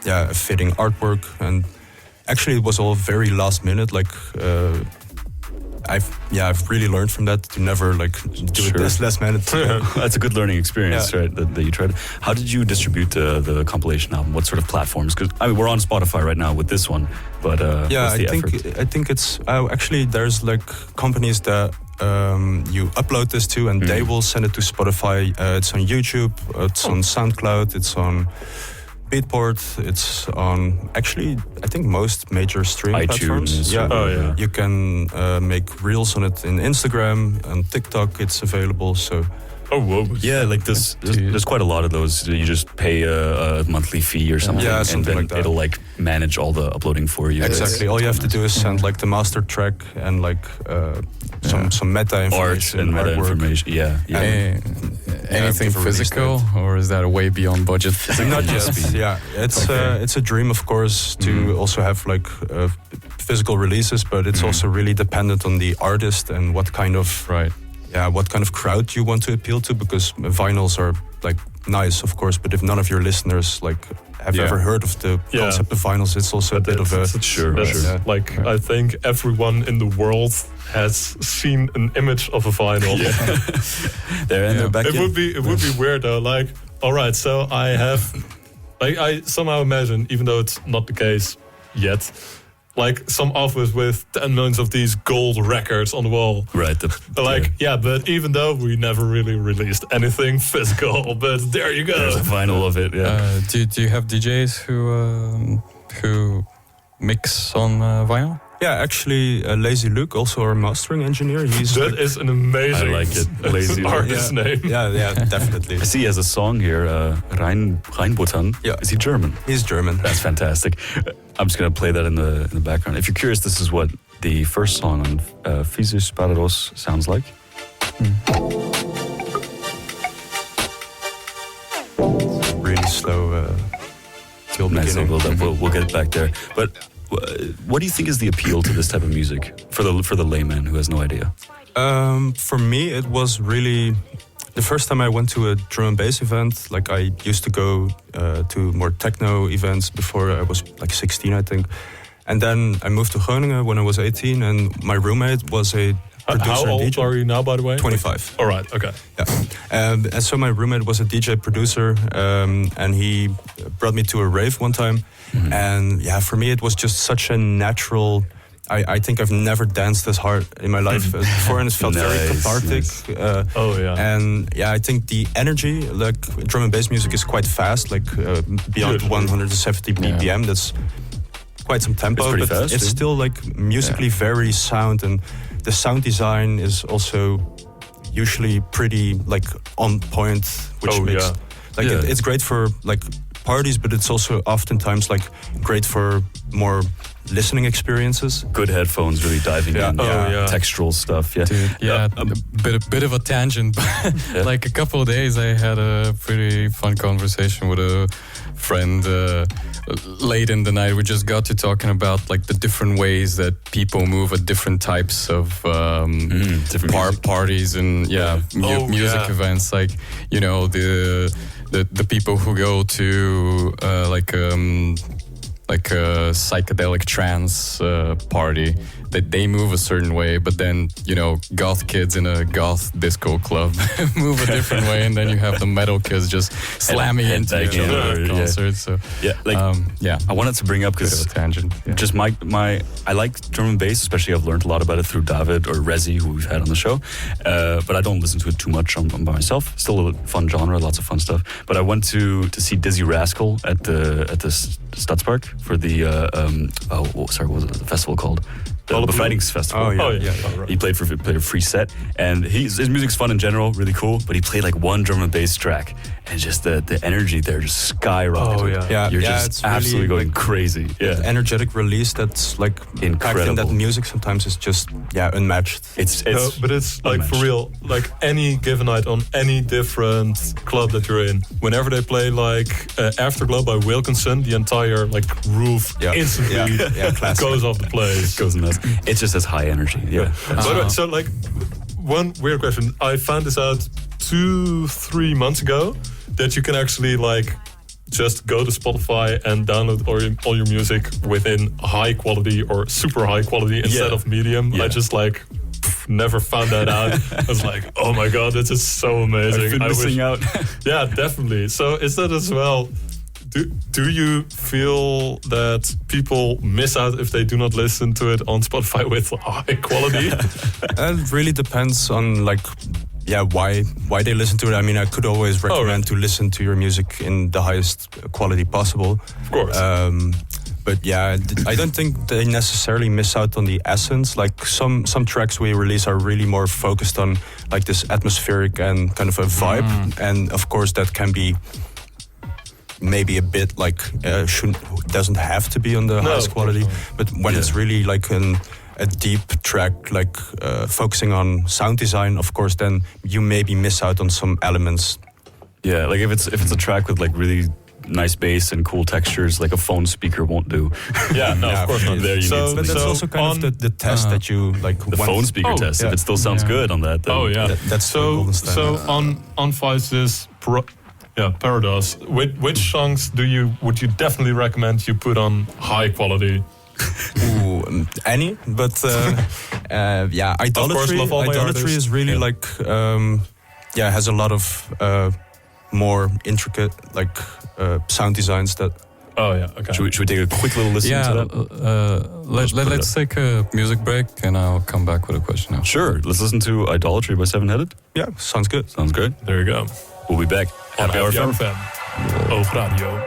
Speaker 4: a fitting artwork. And actually it was all very last minute. I've really learned from that to never do it this last minute.
Speaker 1: That's a good learning experience, right? That you tried. How did you distribute the compilation album? What sort of platforms? Because I mean, we're on Spotify right now with this one, but
Speaker 4: I think it's actually there's like companies that you upload this to, and they will send it to Spotify. It's on YouTube. It's on SoundCloud. It's on Beatport. It's on actually I think most major streaming platforms. You can make reels on it in Instagram and TikTok. It's available. So there's quite a lot of those. You just pay a monthly fee or something, and then
Speaker 1: like it'll like manage all the uploading for you.
Speaker 4: Exactly. All you have to do is send like the master track and some meta information,
Speaker 1: art and meta information.
Speaker 3: Anything physical, or is that a way beyond budget?
Speaker 4: Not yet. It's a dream, of course, to also have like physical releases, but it's also really dependent on the artist and what kind of what kind of crowd you want to appeal to. Because vinyls are like nice, of course, but if none of your listeners have ever heard of the concept of vinyls, it's also a bit of a
Speaker 2: I think everyone in the world has seen an image of a vinyl.
Speaker 1: They're back.
Speaker 2: It would be weird though. Like, all right, so I have, I somehow imagine, even though it's not the case yet, like some office with 10 millions of these gold records on the wall.
Speaker 1: Right.
Speaker 2: But even though we never really released anything physical, but there you go.
Speaker 1: There's a vinyl of it. Yeah.
Speaker 3: Do you have DJs who mix on vinyl?
Speaker 4: Yeah, actually, Lazy Luke, also our mastering engineer.
Speaker 2: That is an amazing
Speaker 1: Lazy
Speaker 2: artist name.
Speaker 4: Yeah, definitely.
Speaker 1: I see he has a song here, Rheinbuttern.
Speaker 4: Yeah.
Speaker 1: Is he German?
Speaker 4: He's German.
Speaker 1: That's fantastic. I'm just going to play that in the background. If you're curious, this is what the first song on Physis Parados sounds like.
Speaker 4: Really slow till beginning.
Speaker 1: Nice build up. We'll get back there. But what do you think is the appeal to this type of music for the layman who has no idea?
Speaker 4: For me, it was really the first time I went to a drum and bass event. Like I used to go to more techno events before I was like 16, I think. And then I moved to Groningen when I was 18, and my roommate was a producer.
Speaker 2: How old
Speaker 4: DJ.
Speaker 2: are you now, by the way?
Speaker 4: 25.
Speaker 2: All right, okay.
Speaker 4: Yeah. And so my roommate was a DJ producer, and he brought me to a rave one time. Mm-hmm. And yeah, for me, it was just such a natural... I think I've never danced this hard in my life before, and it felt very cathartic.
Speaker 2: Nice.
Speaker 4: And yeah, I think the energy, like drum and bass music, is quite fast, like beyond 170 BPM. That's quite some tempo, but
Speaker 1: fast,
Speaker 4: it's still like musically very sound, and the sound design is also usually pretty like on point, which makes it's great for like parties, but it's also oftentimes like great for more listening experiences.
Speaker 1: Good headphones, really diving in. Textural stuff. Yeah,
Speaker 3: dude, a bit of a tangent, but like a couple of days I had a pretty fun conversation with a friend late in the night. We just got to talking about like the different ways that people move at different types of different parties and music events. Like, you know, the people who go to like a psychedelic trance party, that they move a certain way, but then, you know, goth kids in a goth disco club move a different way, and then you have the metal kids just slamming into each other at concerts. So
Speaker 1: I wanted to bring up because
Speaker 3: tangent.
Speaker 1: Just my I like drum and bass, especially I've learned a lot about it through David or Rezi, who we've had on the show, but I don't listen to it too much on by myself. Still a fun genre, lots of fun stuff. But I went to see Dizzy Rascal at the Stadspark for the what was it, the festival called? The Bevrijdings Festival.
Speaker 2: Right.
Speaker 1: He played a free set, and his music's fun in general, really cool. But he played like one drum and bass track, and just the energy there just skyrocketed. You're just absolutely really going crazy.
Speaker 4: The energetic release that's like
Speaker 1: incredible.
Speaker 4: In that music sometimes is just unmatched.
Speaker 2: But it's like for real. Like any given night on any different club that you're in, whenever they play like Afterglow by Wilkinson, the entire like roof instantly goes off the place.
Speaker 1: Goes nuts. It just has high energy.
Speaker 2: So like one weird question. I found this out 2-3 months ago, that you can actually like just go to Spotify and download all your music within high quality or super high quality instead of medium. I just like never found that out. I was like, oh my god, this is so amazing.
Speaker 1: I've been missing out.
Speaker 2: Yeah, definitely. So is that as well? Do you feel that people miss out if they do not listen to it on Spotify with high quality?
Speaker 4: It really depends on like why they listen to it. I mean, I could always recommend to listen to your music in the highest quality possible.
Speaker 2: Of course.
Speaker 4: But I don't think they necessarily miss out on the essence. Like some tracks we release are really more focused on like this atmospheric and kind of a vibe, and of course that can be maybe a bit like doesn't have to be on the highest quality, but when it's really like a deep track, like focusing on sound design, of course, then you maybe miss out on some elements.
Speaker 1: Yeah, like if it's a track with like really nice bass and cool textures, like a phone speaker won't do.
Speaker 2: Of course not.
Speaker 1: There you
Speaker 4: but that's also kind of the test that you like.
Speaker 1: The phone speaker test. If it still sounds good on that. Then
Speaker 4: that's
Speaker 2: so on Vice's Paradox. Which songs would you definitely recommend you put on high quality?
Speaker 4: Any, but Idolatry is really like has a lot of more intricate like sound designs that.
Speaker 2: Okay.
Speaker 1: Should we take a quick little listen to that?
Speaker 3: Let's take a music break, and I'll come back with a question now.
Speaker 1: Sure, let's listen to Idolatry by Seven Headed.
Speaker 4: Yeah, sounds good.
Speaker 1: Sounds good.
Speaker 2: There you go.
Speaker 1: We'll be back. Happy Hour FM.
Speaker 2: Oog Radio.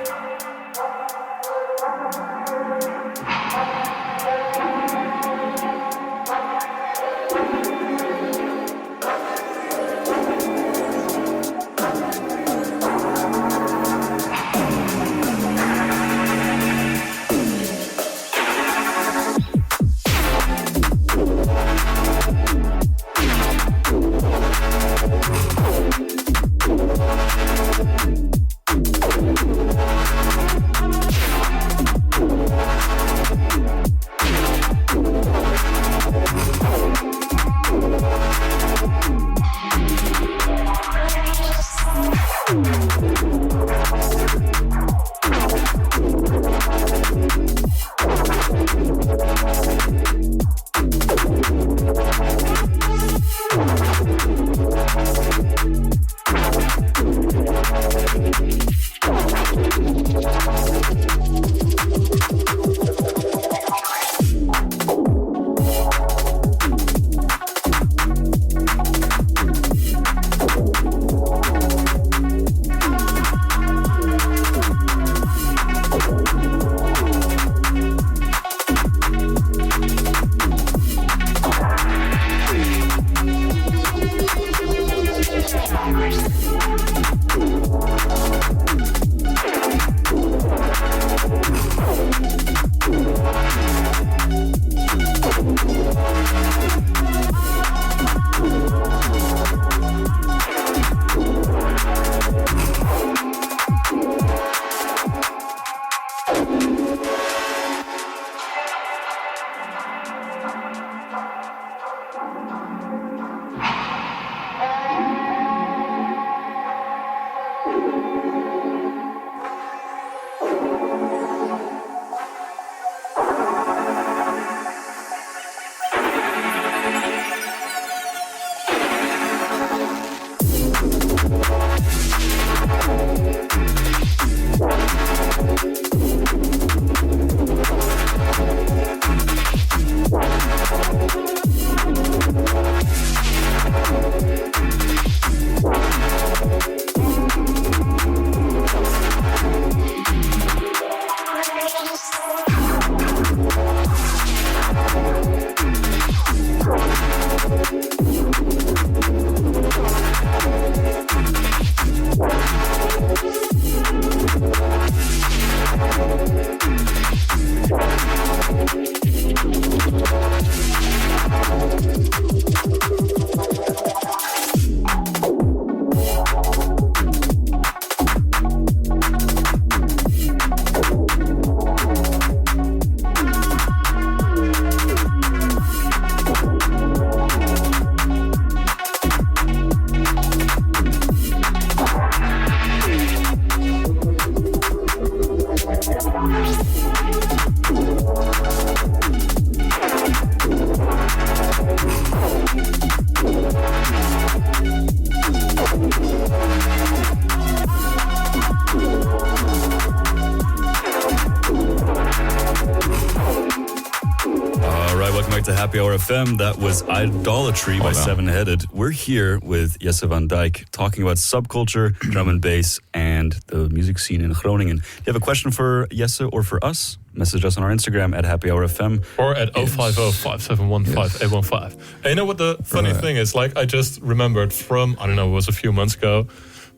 Speaker 1: Happy Hour FM. That was Idolatry by Seven Headed. We're here with Jesse van Dijk talking about subculture, drum and bass, and the music scene in Groningen. Do you have a question for Jesse or for us? Message us on our Instagram at Happy Hour FM.
Speaker 2: Or at 050-571-5815. And you know what the funny thing is? Like, I just remembered from, I don't know, it was a few months ago,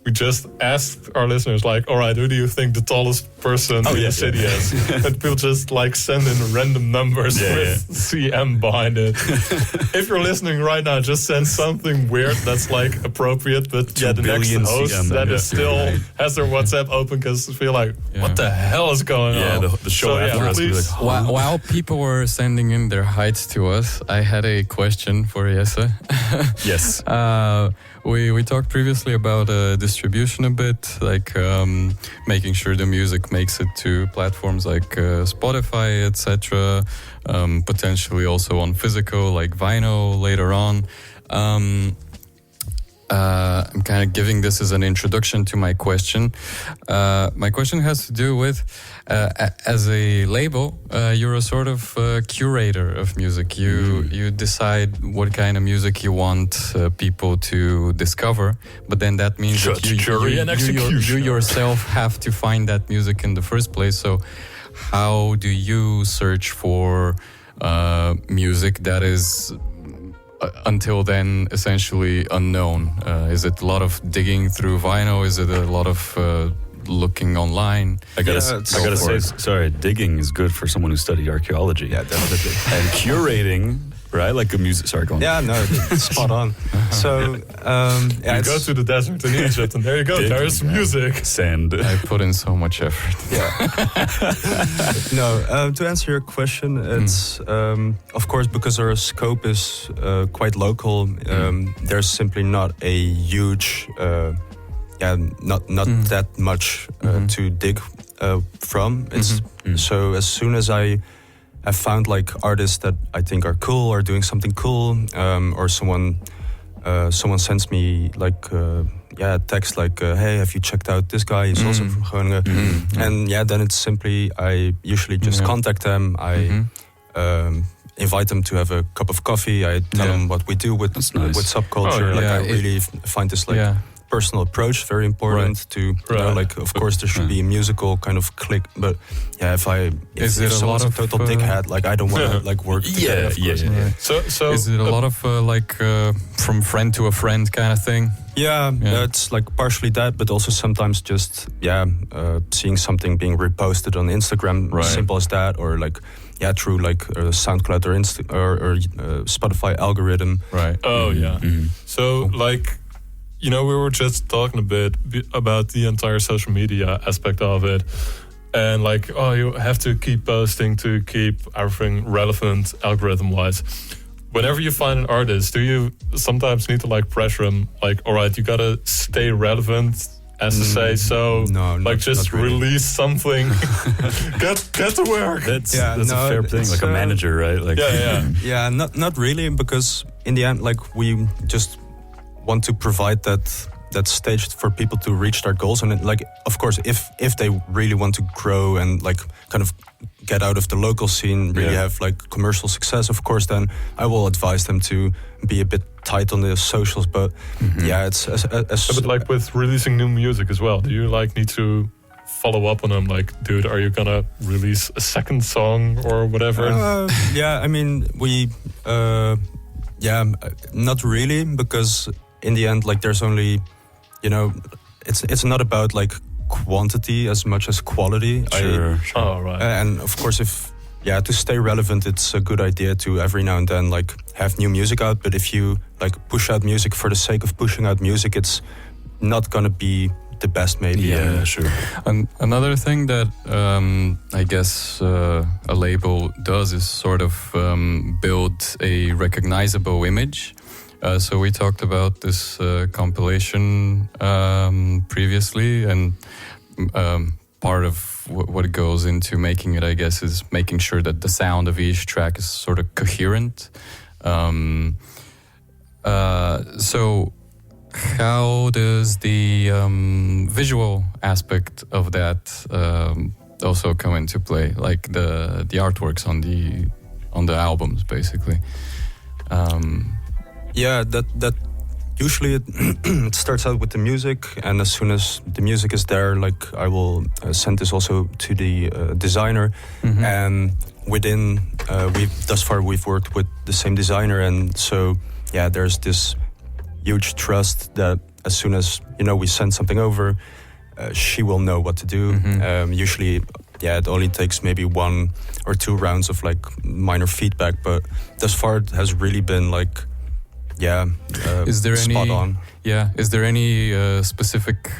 Speaker 2: we just asked our listeners, like, all right, who do you think the tallest person in the city is? And people just like send in random numbers with CM behind it. If you're listening right now, just send something weird that's like appropriate, but the next host CM, that is still has their WhatsApp open because feel like, what the hell is going on?
Speaker 1: Yeah, the show after us. Like,
Speaker 3: while people were sending in their heights to us, I had a question for Jesse.
Speaker 1: Yes.
Speaker 3: We talked previously about distribution a bit, like making sure the music makes it to platforms like Spotify, etc. Potentially also on physical, like vinyl later on. I'm kind of giving this as an introduction to my question. My question has to do with, as a label, you're a sort of curator of music. You decide what kind of music you want people to discover, but then that means that you yourself have to find that music in the first place. So how do you search for music that is until then essentially unknown? Is it a lot of digging through vinyl? Is it a lot of looking online?
Speaker 1: I gotta say, sorry, digging is good for someone who studied archaeology.
Speaker 4: Yeah, definitely.
Speaker 1: And curating, right? Like a music. Sorry, go on.
Speaker 4: Yeah, no, spot on. So,
Speaker 2: you go to the desert in Egypt, and there you go. There is some music.
Speaker 1: Sand.
Speaker 3: I put in so much effort.
Speaker 4: Yeah. No, to answer your question, it's of course because our scope is quite local. There's simply not a huge, not that much to dig from. It's so as soon as I found like artists that I think are cool or doing something cool, or someone sends me like a text like, hey, have you checked out this guy? He's also from Groningen. And then it's simply, I usually just contact them. I invite them to have a cup of coffee. I tell them what we do with subculture. I really find this like personal approach very important to like, of course there should be a musical kind of click, but if someone's a total dickhead, like I don't want to like work together.
Speaker 2: So
Speaker 3: is it a lot of from friend to a friend kind of thing?
Speaker 4: It's like partially that, but also sometimes just seeing something being reposted on Instagram, simple as that, or like through like SoundCloud or Spotify algorithm.
Speaker 2: Right. Oh yeah. So like, you know, we were just talking a bit about the entire social media aspect of it. And like, you have to keep posting to keep everything relevant algorithm-wise. Whenever you find an artist, do you sometimes need to like pressure them? Like, all right, you gotta stay relevant as to say, so
Speaker 4: no,
Speaker 2: just
Speaker 4: not really.
Speaker 2: release something, get to work.
Speaker 1: That's a fair thing, like a manager, right? Like
Speaker 4: Yeah, not really, because in the end, like, we just want to provide that stage for people to reach their goals, and like, of course, if they really want to grow and like kind of get out of the local scene, really have like commercial success, of course, then I will advise them to be a bit tight on the socials. But it's
Speaker 2: but like with releasing new music as well, do you like need to follow up on them? Like, dude, are you gonna release a second song or whatever?
Speaker 4: I mean, we not really, because in the end, like, there's only, it's not about like quantity as much as quality.
Speaker 1: Sure.
Speaker 2: Oh, right.
Speaker 4: And of course, to stay relevant, it's a good idea to every now and then like have new music out. But if you like push out music for the sake of pushing out music, it's not gonna be the best, maybe.
Speaker 1: Yeah, sure.
Speaker 3: And another thing that I guess a label does is sort of build a recognizable image. So we talked about this compilation previously, and part of what goes into making it, I guess, is making sure that the sound of each track is sort of coherent. So how does the visual aspect of that also come into play, like the artworks on the albums, basically?
Speaker 4: That usually it starts out with the music, and as soon as the music is there, like, I will send this also to the designer, and within we've worked with the same designer, and so there's this huge trust that as soon as we send something over, she will know what to do. Usually it only takes maybe 1 or 2 rounds of like minor feedback, but thus far it has really been like
Speaker 3: is there
Speaker 4: spot on.
Speaker 3: Is there any specific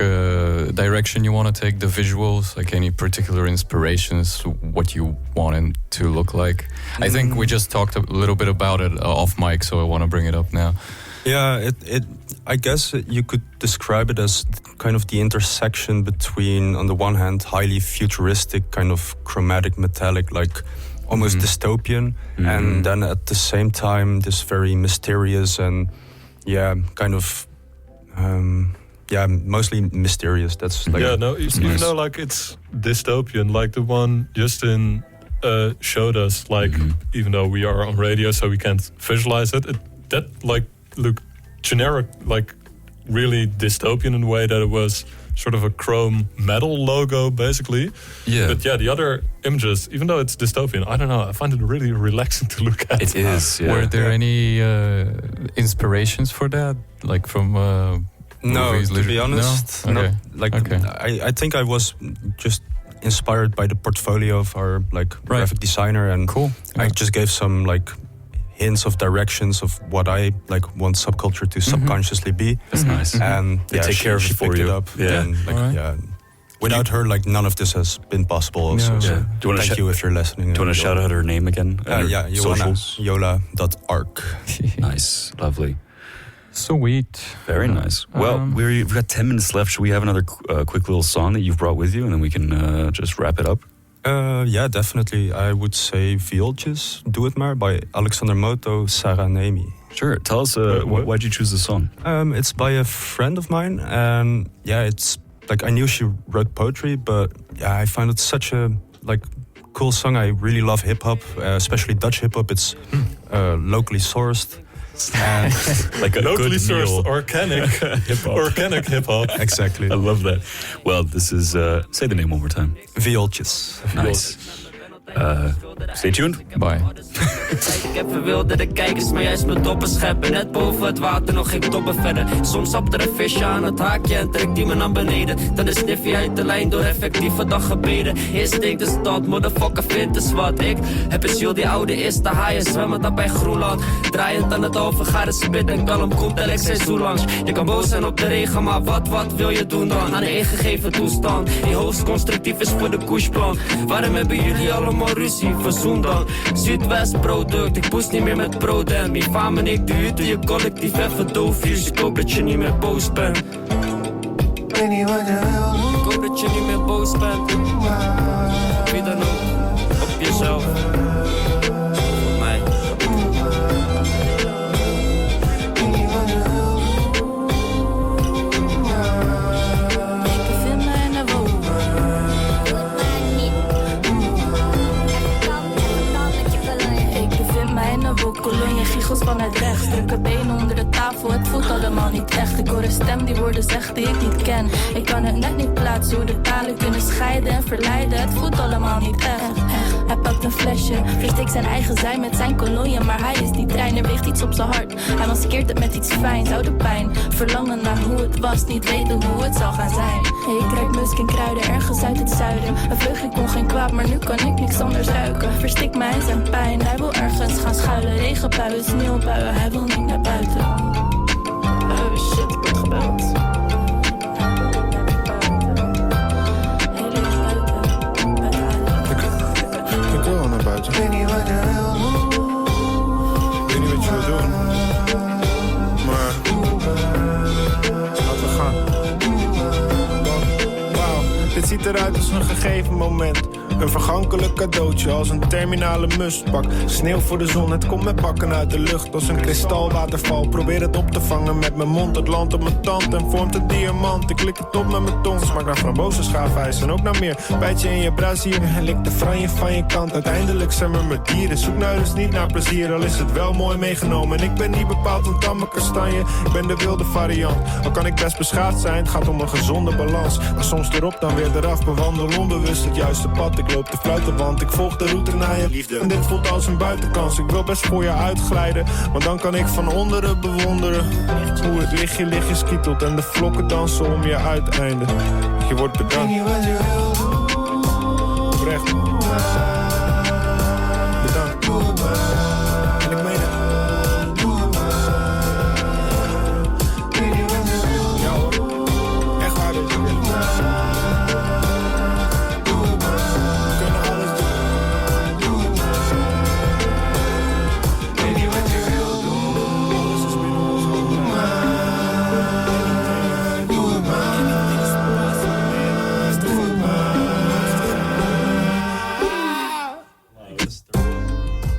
Speaker 3: direction you want to take the visuals? Like any particular inspirations? What you want it to look like? I think we just talked a little bit about it off mic, so I want to bring it up now.
Speaker 4: Yeah, I guess you could describe it as kind of the intersection between, on the one hand, highly futuristic, kind of chromatic, metallic, like almost dystopian, and then at the same time this very mysterious and kind of mostly mysterious. That's like
Speaker 2: even though like it's dystopian, like the one Justin showed us, like even though we are on radio so we can't visualize it, that like looked generic, like really dystopian in a way that it was sort of a chrome metal logo, basically. Yeah. But the other images, even though it's dystopian, I don't know, I find it really relaxing to look at.
Speaker 1: It is, yeah.
Speaker 3: Were there any inspirations for that? Like from movies?
Speaker 4: No, to be honest,
Speaker 3: no?
Speaker 4: I think I was just inspired by the portfolio of our graphic designer, and
Speaker 3: cool.
Speaker 4: I just gave some like hints of directions of what I like want SubCulture to subconsciously be.
Speaker 1: That's nice.
Speaker 4: And
Speaker 1: they take care of it for you.
Speaker 4: It up. Without her, like, none of this has been possible. Also, so thank you if you're listening.
Speaker 1: Do you want to shout out her name again?
Speaker 4: Yola.arc.
Speaker 1: Nice, lovely.
Speaker 3: Sweet.
Speaker 1: Very nice. Well, we've got 10 minutes left. Should we have another quick little song that you've brought with you, and then we can just wrap it up?
Speaker 4: Definitely. I would say Viooltjes, Doe Het Maar, by Alexander Moto, Sarah Nemi.
Speaker 1: Sure. Tell us, why'd you choose the song?
Speaker 4: It's by a friend of mine, and it's like, I knew she wrote poetry, but I find it such a cool song. I really love hip hop, especially Dutch hip hop. It's locally sourced. And
Speaker 2: like a locally sourced organic hip hop.
Speaker 4: Exactly.
Speaker 1: I love that. Well, this is say the name one more time.
Speaker 4: Viooltjes.
Speaker 1: Nice. Stay tuned.
Speaker 3: Bye.
Speaker 5: Ik heb verwilderde kijkers, maar juist mijn doppen scheppen. Net boven het water, nog geen toppen verder. Soms stapt er een visje aan het haakje en trekt die me naar beneden. Dan is Sniffy uit de lijn door effectieve daggebeden. Instinct is dat, motherfucker vindt is wat. Ik heb een ziel die oude is, de haaien zwemmen daar bij Groenland. Draaiend aan het overgaren spit en kalm komt elk seizoen langs. Je kan boos zijn op de regen, maar wat wil je doen dan? Aan een ingegeven toestand, die hoogst constructief is voor de koersplan. Waarom hebben jullie allemaal ruzie, verzoen dan. Zuidwest product, ik poes niet meer met Prodem. Je faam en ik de huur je collectief even doof. Dus ik hoop dat je niet meer boos bent.
Speaker 6: weet niet wat je wil.
Speaker 5: Ik hoop dat je niet meer boos bent. Wie dan ook, op jezelf. Voor mij.
Speaker 7: Kolonje giegels vanuit rechts. Drukke benen onder de tafel, het voelt allemaal niet echt. Ik hoor een stem die woorden zegt die ik niet ken. Ik kan het net niet plaatsen hoe de talen kunnen scheiden en verleiden. Het voelt allemaal niet echt. Hij pakt een flesje, verstikt zijn eigen zijn met zijn kolonje. Maar hij is die trein, er weegt iets op zijn hart. Hij maskeert het met iets fijns, oude pijn. Verlangen naar hoe het was, niet weten hoe het zal gaan zijn. Ik ruik musk en kruiden ergens uit het zuiden. Een vleugje kon geen kwaad, maar nu kan ik niks anders ruiken. Verstikt mij zijn pijn, hij wil ergens gaan schuilen. Regenbuien, sneeuwbuien, hij wil niet naar buiten. Oh shit, ik word gebeld.
Speaker 6: Ik wil wel naar buiten. Ik weet niet wat je wil. Ik weet niet wat je wil doen. Maar laten we gaan. Wauw, dit ziet eruit als een gegeven moment. Een vergankelijk cadeautje als een terminale mustpak. Sneeuw voor de zon, het komt met bakken uit de lucht. Als een kristalwaterval, probeer het op te vangen met mijn mond. Het landt op mijn tand en vormt een diamant. Ik lik het op met mijn tong, smaakt naar frambozen, schaafijs en ook naar meer. Bijt je in je brazier en lik de franje van je kant. Uiteindelijk zijn we maar dieren, zoek nou dus niet naar plezier. Al is het wel mooi meegenomen en ik ben niet bepaald een tamme kastanje. Ik ben de wilde variant, al kan ik best beschaafd zijn. Het gaat om een gezonde balans, maar soms erop dan weer eraf. Bewandel onbewust het juiste pad. Ik loop te fluiten, want ik volg de route naar je liefde. En dit voelt als een buitenkans, ik wil best voor je uitglijden. Want dan kan ik van onderen bewonderen hoe het lichtje skietelt en de vlokken dansen om je uiteinde. Je wordt bedankt. Oprecht. Bedankt. En ik meen het. Ja hoor. Echt waar dit.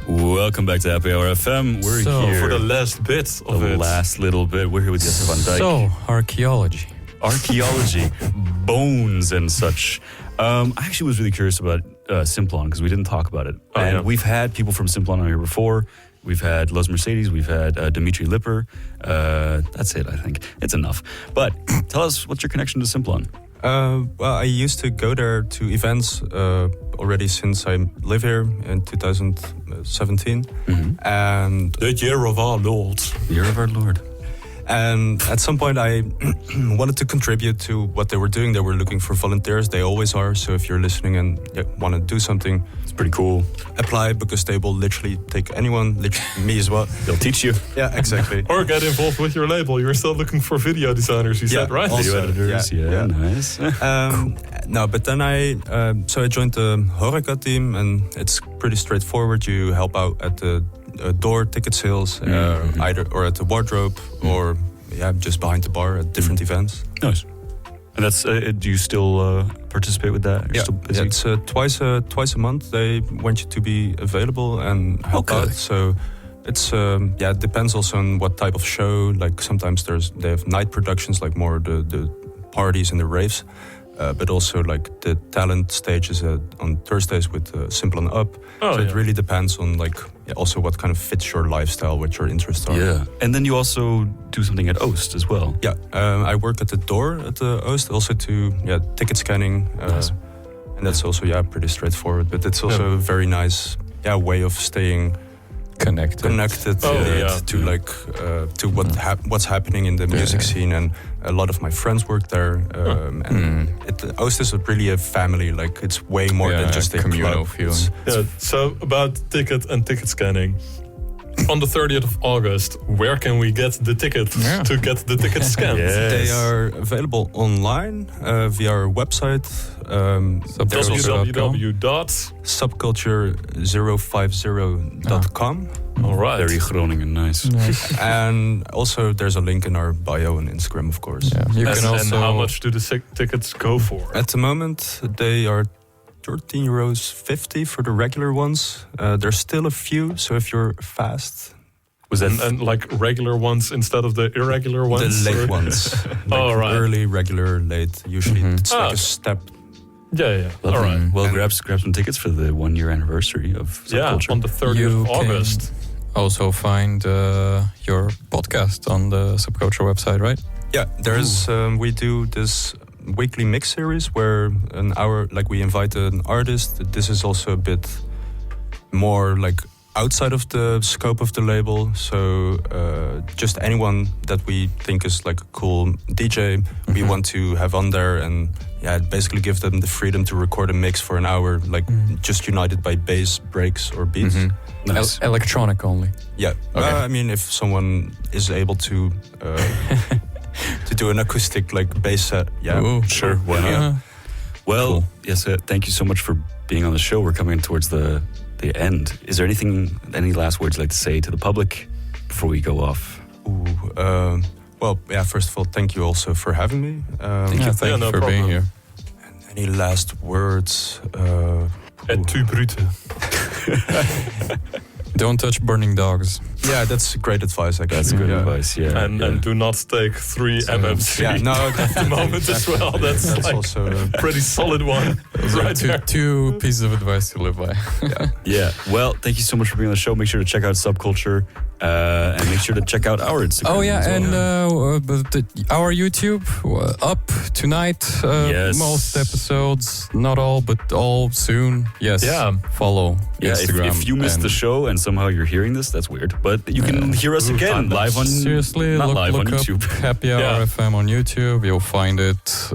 Speaker 1: Welcome back to Happy Hour FM. We're here
Speaker 2: for the last bit of
Speaker 1: the
Speaker 2: it.
Speaker 1: last little bit. We're here with Jesse van Dijk.
Speaker 3: So, archaeology.
Speaker 1: Archaeology, bones and such. I actually was really curious about Simplon because we didn't talk about it. We've had people from Simplon on here before. We've had Los Mercedes. We've had Dimitri Lipper. That's it, I think. It's enough. But tell us, what's your connection to Simplon?
Speaker 4: Well, I used to go there to events already since I live here in 2017.
Speaker 1: Mm-hmm.
Speaker 4: And
Speaker 2: The year of our Lord.
Speaker 1: The year of our Lord.
Speaker 4: And at some point I wanted to contribute to what they were doing. They were looking for volunteers. They always are. So if you're listening and want to do something,
Speaker 1: it's pretty cool.
Speaker 4: Apply, because they will literally take anyone, me as well.
Speaker 1: They'll teach you.
Speaker 4: Yeah, exactly.
Speaker 2: Or get involved with your label. You're still looking for video designers, you said, right?
Speaker 1: Video editors, yeah. Nice.
Speaker 4: Cool. No, but then I joined the Horeca team, and it's pretty straightforward. You help out at the door ticket sales, either or at the wardrobe, or just behind the bar at different events.
Speaker 1: Nice. And that's do you still participate with that? You're still busy?
Speaker 4: It's twice a month. They want you to be available and help out. So it's it depends also on what type of show. Like sometimes they have night productions, like more the parties and the raves. But also like the talent stages on Thursdays with Simplon Up. It really depends on also what kind of fits your lifestyle, what your interests are.
Speaker 1: Yeah, and then you also do something at Oost as well.
Speaker 4: Yeah, I work at the door at the Oost, also to ticket scanning.
Speaker 1: Nice.
Speaker 4: And that's also pretty straightforward. But it's also a very nice way of staying connected to what's happening in the music scene. And a lot of my friends work there, and Oost is really a family. Like it's way more than just a
Speaker 3: communal
Speaker 4: club.
Speaker 3: feeling.
Speaker 2: So about ticket scanning. on the 30th of August, where can we get the ticket to get the ticket scanned?
Speaker 1: Yes.
Speaker 4: They are available online via our website.
Speaker 2: www.subculture050.com.
Speaker 1: All right. Very Groningen, nice.
Speaker 4: And also there's a link in our bio on Instagram, of course.
Speaker 3: Yeah. You can also.
Speaker 2: And how much do the tickets go for?
Speaker 4: At the moment, they are €13.50 for the regular ones. There's still a few, so if you're fast.
Speaker 2: Was that and like regular ones instead of the irregular ones?
Speaker 4: The late ones. Like
Speaker 2: right.
Speaker 4: Early, regular, late. Usually it's like a step.
Speaker 2: Yeah.
Speaker 1: Lovely.
Speaker 2: All right.
Speaker 1: Well, grab some tickets for the 1 year anniversary of SubCulture.
Speaker 2: On the 30th of August.
Speaker 3: Also find your podcast on the SubCulture website, right?
Speaker 4: Yeah, there's we do this weekly mix series where an hour, like we invite an artist. This is also a bit more like outside of the scope of the label, so just anyone that we think is like a cool DJ, we want to have on there, and basically give them the freedom to record a mix for an hour, like just united by bass, breaks, or beats.
Speaker 1: Nice.
Speaker 3: Electronic only.
Speaker 4: Yeah,
Speaker 3: Okay.
Speaker 4: I mean, if someone is able to to do an acoustic like bass set,
Speaker 3: Ooh,
Speaker 1: sure, why not? Well,
Speaker 3: Cool.
Speaker 1: yes, thank you so much for being on the show. We're coming towards the end. Is there any last words you'd like to say to the public before we go off?
Speaker 4: Well, first of all, thank you also for having me.
Speaker 3: Thank you for being here.
Speaker 4: Any last words?
Speaker 2: Et tu brute.
Speaker 3: Don't touch burning dogs.
Speaker 4: Yeah, that's great advice, I guess.
Speaker 1: That's good advice, yeah.
Speaker 2: And do not take 3 MMC
Speaker 4: Yeah, no,
Speaker 2: at the moment as well. That's like
Speaker 4: also
Speaker 2: a pretty solid one. Right there.
Speaker 3: Two pieces of advice to live by.
Speaker 1: Yeah. Well, thank you so much for being on the show. Make sure to check out SubCulture and make sure to check out our Instagram.
Speaker 3: Oh yeah,
Speaker 1: as well.
Speaker 3: and our YouTube up tonight.
Speaker 1: Yes.
Speaker 3: Most episodes, not all, but all soon. Yes.
Speaker 2: Yeah.
Speaker 3: Follow
Speaker 1: Yeah,
Speaker 3: Instagram.
Speaker 1: if you missed the show and somehow you're hearing this, that's weird. But you can hear us again live on
Speaker 3: Seriously,
Speaker 1: not
Speaker 3: look
Speaker 1: live on
Speaker 3: up
Speaker 1: YouTube.
Speaker 3: Happy Hour FM on YouTube. You'll find it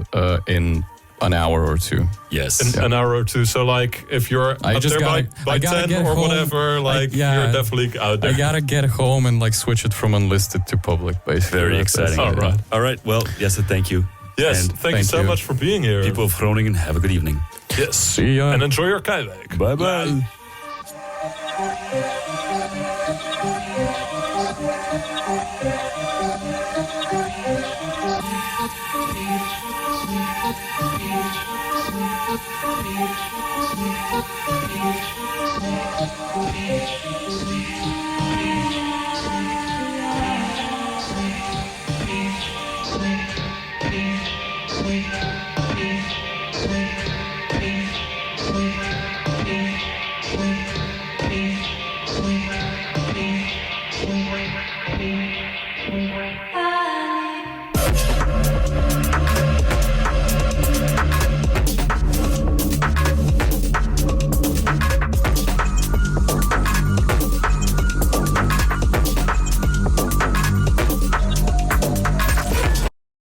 Speaker 3: in an hour or two.
Speaker 1: Yes.
Speaker 2: An hour or two. So like if you're up there by 10 or whatever, like you're definitely out there.
Speaker 3: I gotta get home and like switch it from unlisted to public, basically.
Speaker 1: Very exciting. All right. Well, yes, thank you.
Speaker 2: Yes,
Speaker 1: And
Speaker 2: thank you so much for being here.
Speaker 1: people of Groningen, have a good evening.
Speaker 2: Yes.
Speaker 3: See ya.
Speaker 2: And enjoy your Keiweek.
Speaker 1: Bye-bye.
Speaker 8: Thank you.